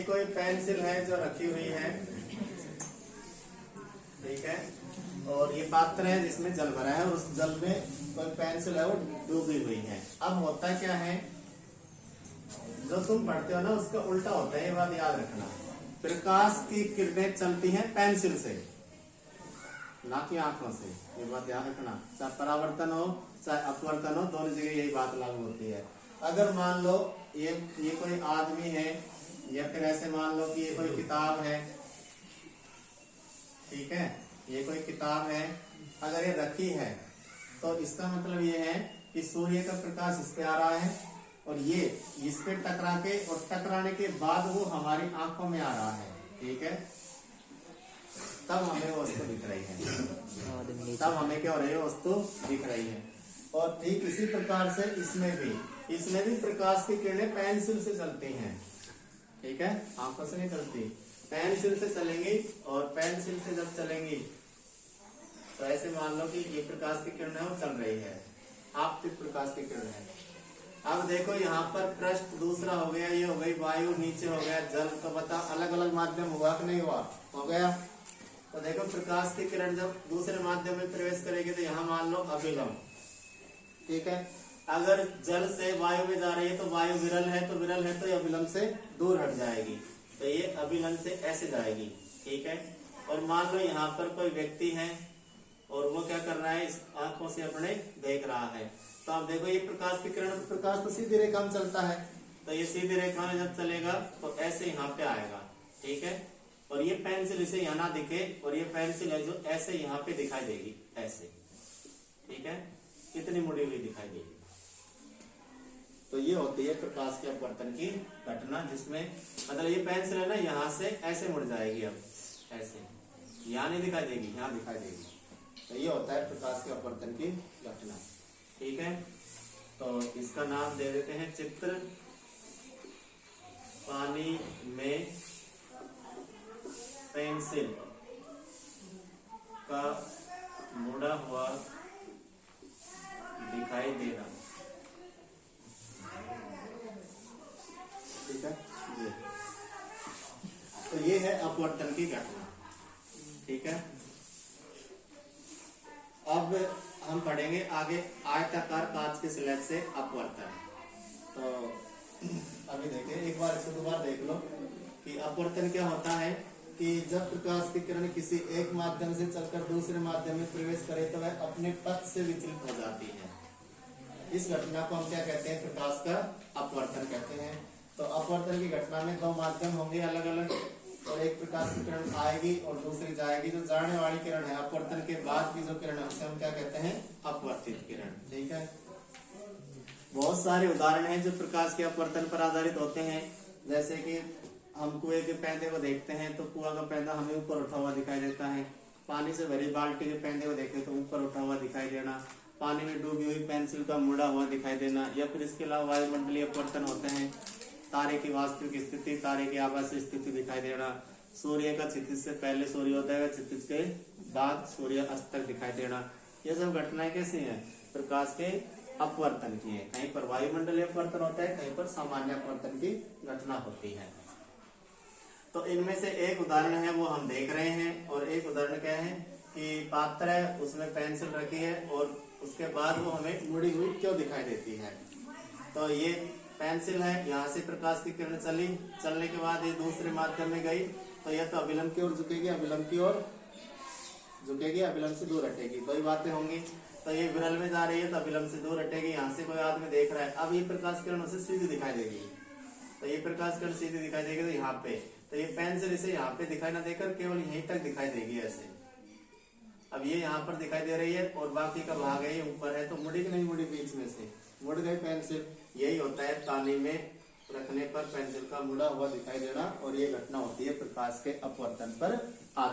ये कोई पेंसिल है जो रखी हुई है, ठीक है, और ये पात्र है जिसमें जल भरा है और उस जल में कोई पेंसिल है वो डूबी हुई है। अब होता क्या है, जो तुम पढ़ते हो ना उसका उल्टा होता है, ये बात याद रखना। प्रकाश की किरणें चलती हैं पेंसिल से, ना कि आंखों से, ये बात याद रखना। चाहे परावर्तन हो चाहे अपवर्तन हो, दोनों जगह यही बात लागू होती है। अगर मान लो ये कोई आदमी है, या फिर ऐसे मान लो कि ये कोई किताब है, ठीक है, ये कोई किताब है, अगर ये रखी है तो इसका मतलब ये है कि सूर्य का प्रकाश इस पे आ रहा है और ये इस पे टकरा के और टकराने के बाद वो हमारी आंखों में आ रहा है, ठीक है, तब हमें वो वस्तु दिख रही है, तब हमें क्या हो रही है, वस्तु दिख रही है। और ठीक इसी प्रकार से इसमें भी प्रकाश की किरणें पेंसिल से चलती हैं, ठीक है, आंखों से नहीं चलती, पेंसिल से चलेंगी। और पेंसिल से जब चलेंगी तो ऐसे मान लो कि ये प्रकाश की किरण है वो चल रही है, आपतित प्रकाश की किरण है। अब देखो यहाँ पर पृष्ठ दूसरा हो गया, ये हो गई वायु, नीचे हो गया जल, तो बता अलग अलग माध्यम हुआ कि नहीं हुआ, हो गया। तो देखो प्रकाश की किरण जब दूसरे माध्यम में प्रवेश करेगी तो यहाँ मान लो अभिलंब, ठीक है, अगर जल से वायु में जा रही है तो वायु विरल है, तो विरल है तो ये अभिलंब से दूर हट जाएगी, तो ये अभिलंब से ऐसे जाएगी, ठीक है। और मान लो यहाँ पर कोई व्यक्ति है और वो क्या कर रहा है, इस आंखों से अपने देख रहा है, तो आप देखो ये प्रकाश की किरण, प्रकाश तो सीधी रेखा में चलता है, तो ये सीधी रेखा में जब चलेगा तो ऐसे यहाँ पे आएगा, ठीक है। और ये पेंसिल इसे यहाँ ना दिखे, और ये पेंसिल है जो ऐसे यहाँ पे दिखाई देगी, ऐसे, ठीक है, कितनी मुड़ी हुई दिखाई देगी। तो ये होती है प्रकाश के अपवर्तन की घटना, जिसमें मतलब ये पेंसिल है ना यहाँ से ऐसे मुड़ जाएगी, अब ऐसे यहाँ नहीं दिखाई देगी, यहाँ दिखाई देगी। तो ये होता है प्रकाश के अपवर्तन की घटना, ठीक है। तो इसका नाम दे देते हैं चित्र पानी में पेंसिल का मुड़ा हुआ दिखाई देना, ठीक है। तो ये है अपवर्तन की घटना, ठीक है। अब हम पढ़ेंगे आगे आयताकार कांच के स्लेब से अपवर्तन। तो अभी देखिए, एक बार इसको दोबारा देख लो कि अपवर्तन क्या होता है कि जब प्रकाश की किरण किसी एक माध्यम से चलकर दूसरे माध्यम में प्रवेश करे तो वह अपने पथ से विचलित हो जाती है। इस घटना को हम क्या कहते हैं, प्रकाश का अपवर्तन कहते हैं। तो अपवर्तन की घटना में दो माध्यम होंगे अलग अलग, और एक प्रकाश की किरण आएगी और दूसरी जाएगी। जो जाने वाली किरण है, अपवर्तन के बाद की जो किरण है उसे हम क्या कहते हैं, अपवर्तित किरण, ठीक है। बहुत सारे उदाहरण हैं जो प्रकाश के अपवर्तन पर आधारित होते हैं। जैसे कि हम कुएं के पैंदे को देखते हैं तो कुआं का पैंदा हमें ऊपर उठा हुआ दिखाई देता है, पानी से भरी बाल्टी के पैंदे को देखें तो ऊपर उठा हुआ दिखाई देना, पानी में डूबी हुई पेंसिल का मुड़ा हुआ दिखाई देना, या फिर इसके अलावा वायुमंडलीय अपवर्तन होते हैं, तारे की वास्तविक स्थिति, तारे की आभासी स्थिति दिखाई देना, सूर्य का क्षितिज से पहले सूर्योदय व क्षितिज के बाद सूर्य अस्त तक दिखाई देना। ये सब घटनाएं कैसी हैं, प्रकाश के अपवर्तन की है। कहीं पर वायुमंडलीय अपवर्तन होता है, कहीं पर सामान्य अपवर्तन की घटना होती है। तो इनमें से एक उदाहरण है वो हम देख रहे हैं, और एक उदाहरण क्या है कि पात्र है उसमें पेंसिल रखी है और उसके बाद वो हमें मुड़ी हुई क्यों दिखाई देती है। तो ये पेंसिल है, यहाँ से प्रकाश की किरण चलने के बाद ये दूसरे माध्यम में गई तो यह तो अभिलंब की ओर झुकेगी, अभिलंब की ओर झुकेगी, अभिलंब से दूर हटेगी, दो ही बातें होंगी। तो ये विरल में जा रही है तो अभिलंब से दूर हटेगी, यहाँ से कोई आदमी देख रहा है, अब ये प्रकाश किरण उसे सीधी दिखाई देगी, तो ये प्रकाश किरण सीधी दिखाई देगी तो यहाँ पे, तो ये पेंसिल इसे यहाँ पे दिखाई ना देकर केवल यहीं तक दिखाई देगी ऐसे। अब ये यहाँ पर दिखाई दे रही है और बाकी का भाग है ये ऊपर है, तो मुड़ी की नहीं मुड़ी, बीच में से मुड़ गई पेंसिल। यही होता है पानी में रखने पर पेंसिल का मुड़ा हुआ दिखाई देना, और ये घटना होती है प्रकाश के अपवर्तन पर।